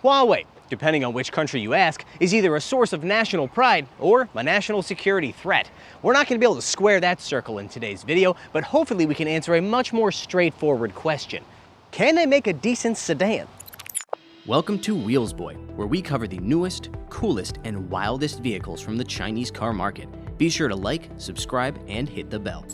Huawei, depending on which country you ask, is either a source of national pride or a national security threat. We're not going to be able to square that circle in today's video, but hopefully we can answer a much more straightforward question. Can they make a decent sedan? Welcome to Wheelsboy, where we cover the newest, coolest, and wildest vehicles from the Chinese car market. Be sure to like, subscribe, and hit the bell.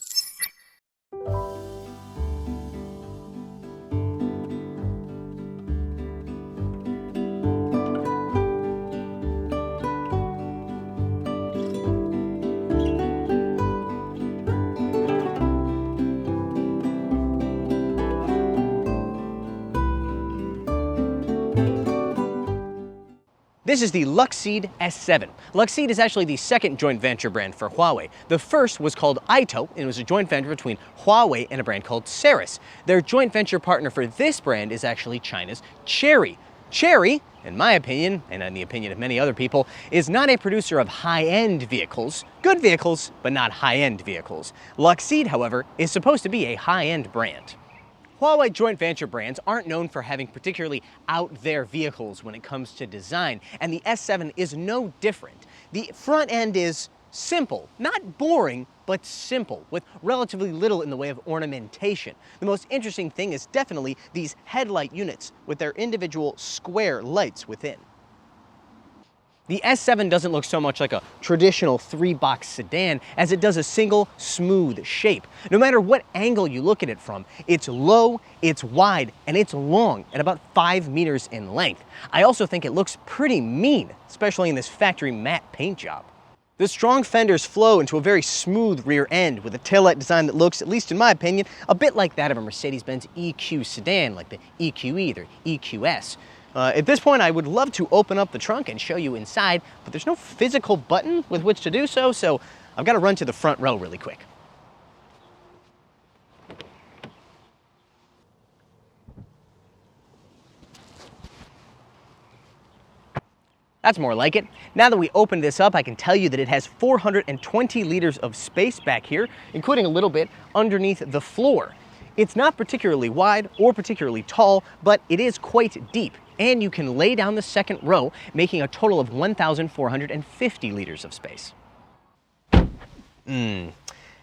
This is the Luxeed S7. Luxeed is actually the second joint venture brand for Huawei. The first was called Aito, and it was a joint venture between Huawei and a brand called Ceres. Their joint venture partner for this brand is actually China's Chery. Chery, in my opinion, and in the opinion of many other people, is not a producer of high-end vehicles. Good vehicles, but not high-end vehicles. Luxeed, however, is supposed to be a high-end brand. Huawei joint venture brands aren't known for having particularly out-there vehicles when it comes to design, and the S7 is no different. The front end is simple, not boring, but simple, with relatively little in the way of ornamentation. The most interesting thing is definitely these headlight units with their individual square lights within. The S7 doesn't look so much like a traditional three-box sedan as it does a single, smooth shape. No matter what angle you look at it from, it's low, it's wide, and it's long at about 5 meters in length. I also think it looks pretty mean, especially in this factory matte paint job. The strong fenders flow into a very smooth rear end with a taillight design that looks, at least in my opinion, a bit like that of a Mercedes-Benz EQ sedan, like the EQE or EQS. At this point, I would love to open up the trunk and show you inside, but there's no physical button with which to do so, so I've got to run to the front row really quick. That's more like it. Now that we opened this up, I can tell you that it has 420 liters of space back here, including a little bit underneath the floor. It's not particularly wide or particularly tall, but it is quite deep, and you can lay down the second row, making a total of 1,450 liters of space.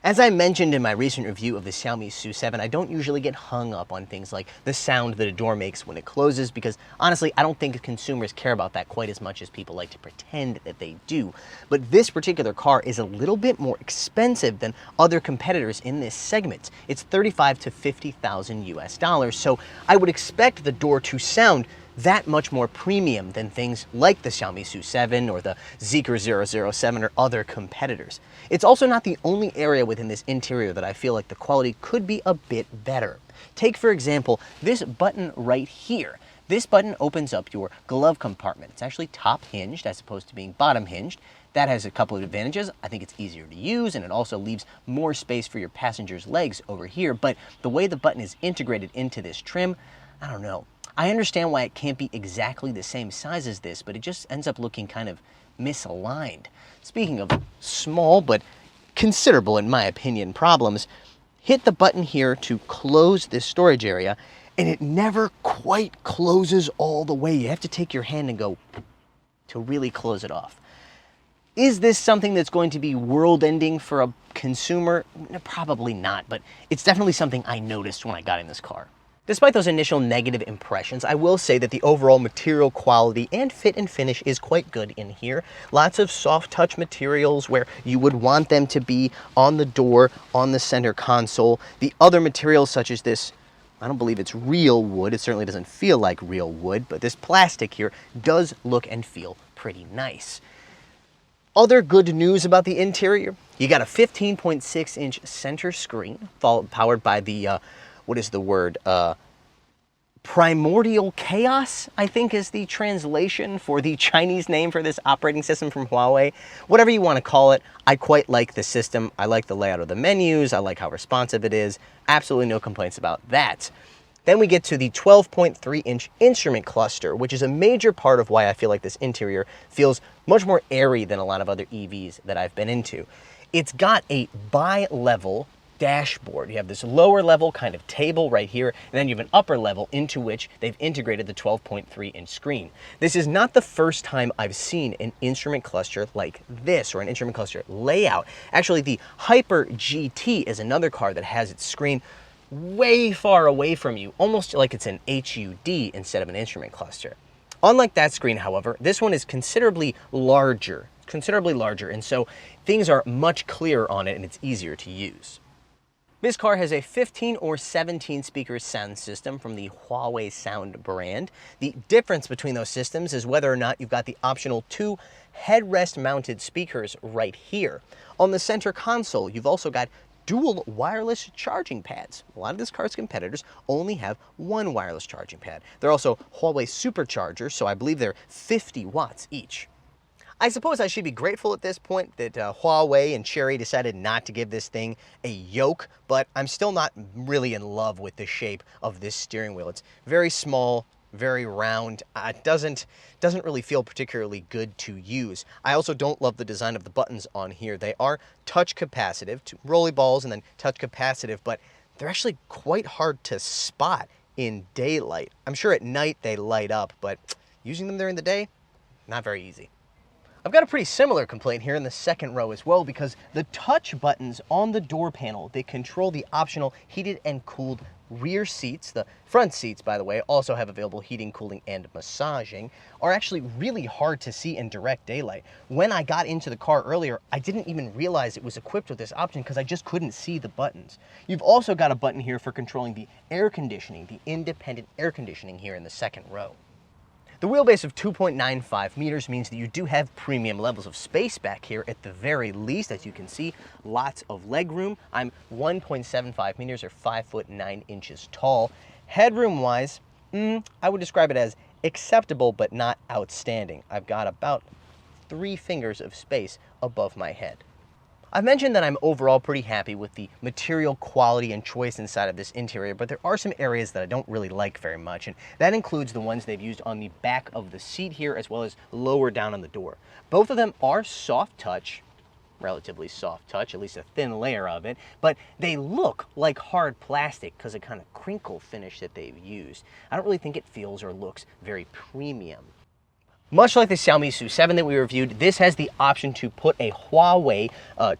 As I mentioned in my recent review of the Xiaomi SU7, I don't usually get hung up on things like the sound that a door makes when it closes, because honestly, I don't think consumers care about that quite as much as people like to pretend that they do. But this particular car is a little bit more expensive than other competitors in this segment. It's $35,000 to $50,000 US, so I would expect the door to sound that much more premium than things like the Xiaomi SU7 or the Zeekr 007 or other competitors. It's also not the only area within this interior that I feel like the quality could be a bit better. Take, for example, this button right here. This button opens up your glove compartment. It's actually top hinged as opposed to being bottom hinged. That has a couple of advantages. I think it's easier to use, and it also leaves more space for your passenger's legs over here. But the way the button is integrated into this trim, I don't know. I understand why it can't be exactly the same size as this, but it just ends up looking kind of misaligned. Speaking of small, but considerable, in my opinion, problems, hit the button here to close this storage area, and it never quite closes all the way. You have to take your hand and go to really close it off. Is this something that's going to be world-ending for a consumer? Probably not, but it's definitely something I noticed when I got in this car. Despite those initial negative impressions, I will say that the overall material quality and fit and finish is quite good in here. Lots of soft touch materials where you would want them to be on the door, on the center console. The other materials such as this, I don't believe it's real wood. It certainly doesn't feel like real wood, but this plastic here does look and feel pretty nice. Other good news about the interior, you got a 15.6-inch center screen powered by the what is the word? Primordial Chaos, I think is the translation for the Chinese name for this operating system from Huawei. Whatever you want to call it, I quite like the system. I like the layout of the menus. I like how responsive it is. Absolutely no complaints about that. Then we get to the 12.3-inch instrument cluster, which is a major part of why I feel like this interior feels much more airy than a lot of other EVs that I've been into. It's got a bi-level dashboard. You have this lower level kind of table right here, and then you have an upper level into which they've integrated the 12.3-inch screen. This is not the first time I've seen an instrument cluster like this, or an instrument cluster layout. Actually, the Hyper GT is another car that has its screen way far away from you, almost like it's an HUD instead of an instrument cluster. Unlike that screen, however, this one is considerably larger, and so things are much clearer on it and it's easier to use. This car has a 15 or 17 speaker sound system from the Huawei sound brand. The difference between those systems is whether or not you've got the optional 2 headrest mounted speakers right here. On the center console, you've also got dual wireless charging pads. A lot of this car's competitors only have 1 wireless charging pad. They're also Huawei superchargers, so I believe they're 50 watts each. I suppose I should be grateful at this point that Huawei and Chery decided not to give this thing a yoke, but I'm still not really in love with the shape of this steering wheel. It's very small, very round. It doesn't really feel particularly good to use. I also don't love the design of the buttons on here. They are touch capacitive, to rolly balls and then touch capacitive, but they're actually quite hard to spot in daylight. I'm sure at night they light up, but using them during the day, not very easy. I've got a pretty similar complaint here in the second row as well, because the touch buttons on the door panel, they control the optional heated and cooled rear seats. The front seats, by the way, also have available heating, cooling, and massaging, are actually really hard to see in direct daylight. When I got into the car earlier, I didn't even realize it was equipped with this option because I just couldn't see the buttons. You've also got a button here for controlling the air conditioning, the independent air conditioning here in the second row. The wheelbase of 2.95 meters means that you do have premium levels of space back here at the very least. As you can see, lots of leg room. I'm 1.75 meters or 5 foot 9 inches tall. Headroom wise, I would describe it as acceptable but not outstanding. I've got about 3 fingers of space above my head. I've mentioned that I'm overall pretty happy with the material quality and choice inside of this interior, but there are some areas that I don't really like very much, and that includes the ones they've used on the back of the seat here as well as lower down on the door. Both of them are soft touch, relatively soft touch, at least a thin layer of it, but they look like hard plastic because of the kind of crinkle finish that they've used. I don't really think it feels or looks very premium. Much like the Xiaomi SU7 that we reviewed, this has the option to put a Huawei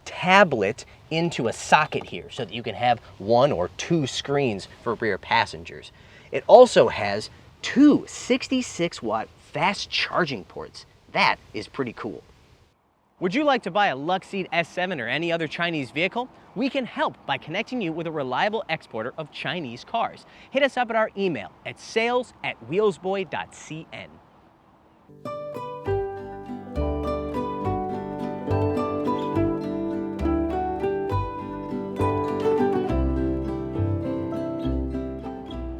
tablet into a socket here so that you can have 1 or 2 screens for rear passengers. It also has 2 66-watt fast charging ports. That is pretty cool. Would you like to buy a Luxeed S7 or any other Chinese vehicle? We can help by connecting you with a reliable exporter of Chinese cars. Hit us up at our email at sales@wheelsboy.cn.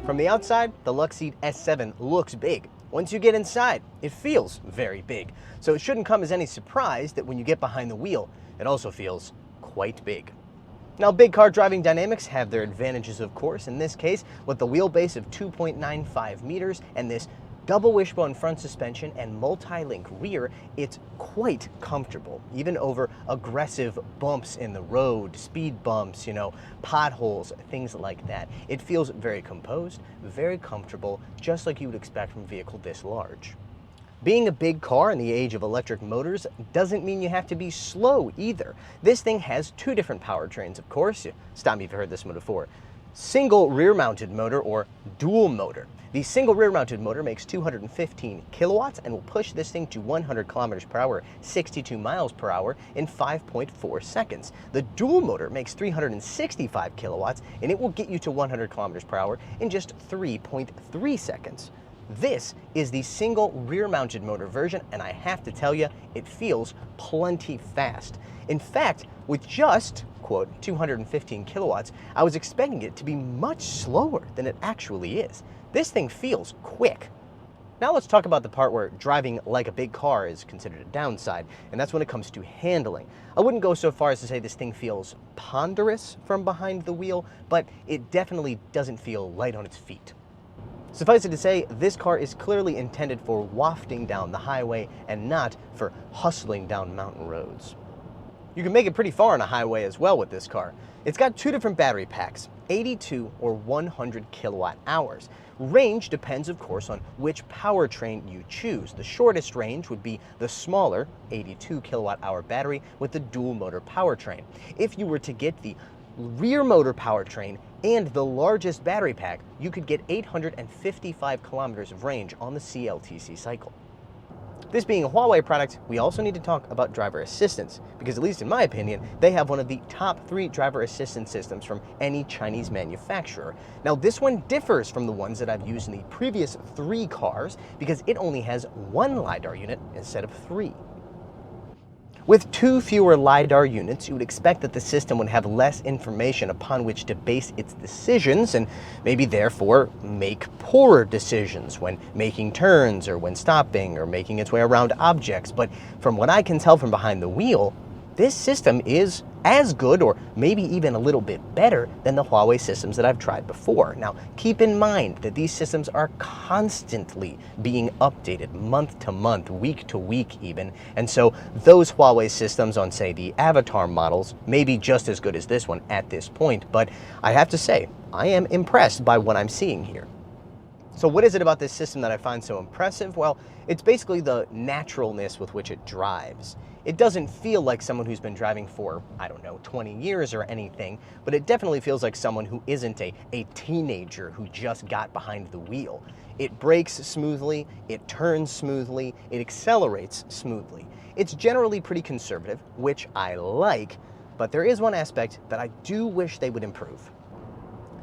From the outside, the Luxeed S7 looks big. Once you get inside, it feels very big. So it shouldn't come as any surprise that when you get behind the wheel, it also feels quite big. Now, big car driving dynamics have their advantages, of course. In this case, with the wheelbase of 2.95 meters and this double wishbone front suspension and multi-link rear, it's quite comfortable, even over aggressive bumps in the road, speed bumps, potholes, things like that. It feels very composed, very comfortable, just like you would expect from a vehicle this large. Being a big car in the age of electric motors doesn't mean you have to be slow either. This thing has 2 different powertrains, of course. Stop me if you've heard this one before. Single rear-mounted motor or dual motor. The single rear-mounted motor makes 215 kilowatts and will push this thing to 100 kilometers per hour, 62 miles per hour in 5.4 seconds. The dual motor makes 365 kilowatts and it will get you to 100 kilometers per hour in just 3.3 seconds. This is the single rear-mounted motor version, and I have to tell you, it feels plenty fast. In fact, with just, quote, 215 kilowatts, I was expecting it to be much slower than it actually is. This thing feels quick. Now let's talk about the part where driving like a big car is considered a downside, and that's when it comes to handling. I wouldn't go so far as to say this thing feels ponderous from behind the wheel, but it definitely doesn't feel light on its feet. Suffice it to say, this car is clearly intended for wafting down the highway and not for hustling down mountain roads. You can make it pretty far on a highway as well with this car. It's got two different battery packs, 82 or 100 kilowatt hours. Range depends, of course, on which powertrain you choose. The shortest range would be the smaller 82 kilowatt hour battery with the dual motor powertrain. If you were to get the rear motor powertrain and the largest battery pack, you could get 855 kilometers of range on the CLTC cycle. This being a Huawei product, we also need to talk about driver assistance, because at least in my opinion, they have one of the top 3 driver assistance systems from any Chinese manufacturer. Now this one differs from the ones that I've used in the previous 3 cars because it only has 1 LiDAR unit instead of 3. With 2 fewer LiDAR units, you would expect that the system would have less information upon which to base its decisions and maybe therefore make poorer decisions when making turns or when stopping or making its way around objects. But from what I can tell from behind the wheel, this system is as good or maybe even a little bit better than the Huawei systems that I've tried before. Now, keep in mind that these systems are constantly being updated month to month, week to week even. And so those Huawei systems on, say, the Avatar models may be just as good as this one at this point. But I have to say, I am impressed by what I'm seeing here. So what is it about this system that I find so impressive? Well, it's basically the naturalness with which it drives. It doesn't feel like someone who's been driving for, I don't know, 20 years or anything, but it definitely feels like someone who isn't a teenager who just got behind the wheel. It brakes smoothly, it turns smoothly, it accelerates smoothly. It's generally pretty conservative, which I like, but there is one aspect that I do wish they would improve.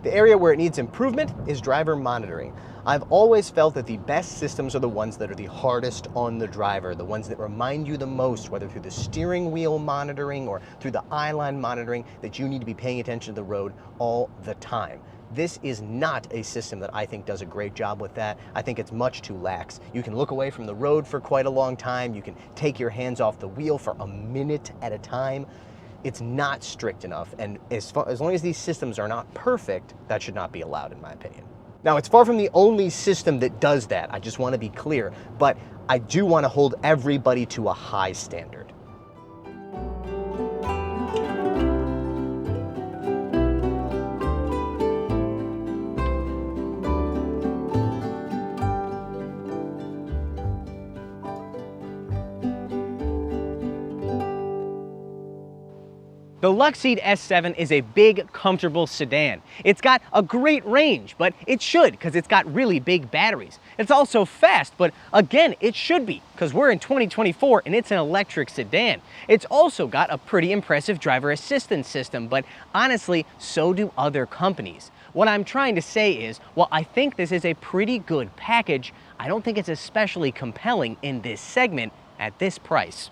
The area where it needs improvement is driver monitoring. I've always felt that the best systems are the ones that are the hardest on the driver, the ones that remind you the most, whether through the steering wheel monitoring or through the eyeline monitoring, that you need to be paying attention to the road all the time. This is not a system that I think does a great job with that. I think it's much too lax. You can look away from the road for quite a long time. You can take your hands off the wheel for a minute at a time. It's not strict enough, and as long as these systems are not perfect, that should not be allowed in my opinion. Now, it's far from the only system that does that, I just want to be clear, but I do want to hold everybody to a high standard. The Luxeed S7 is a big, comfortable sedan. It's got a great range, but it should, because it's got really big batteries. It's also fast, but again, it should be, because we're in 2024 and it's an electric sedan. It's also got a pretty impressive driver assistance system, but honestly, so do other companies. What I'm trying to say is, while I think this is a pretty good package, I don't think it's especially compelling in this segment at this price.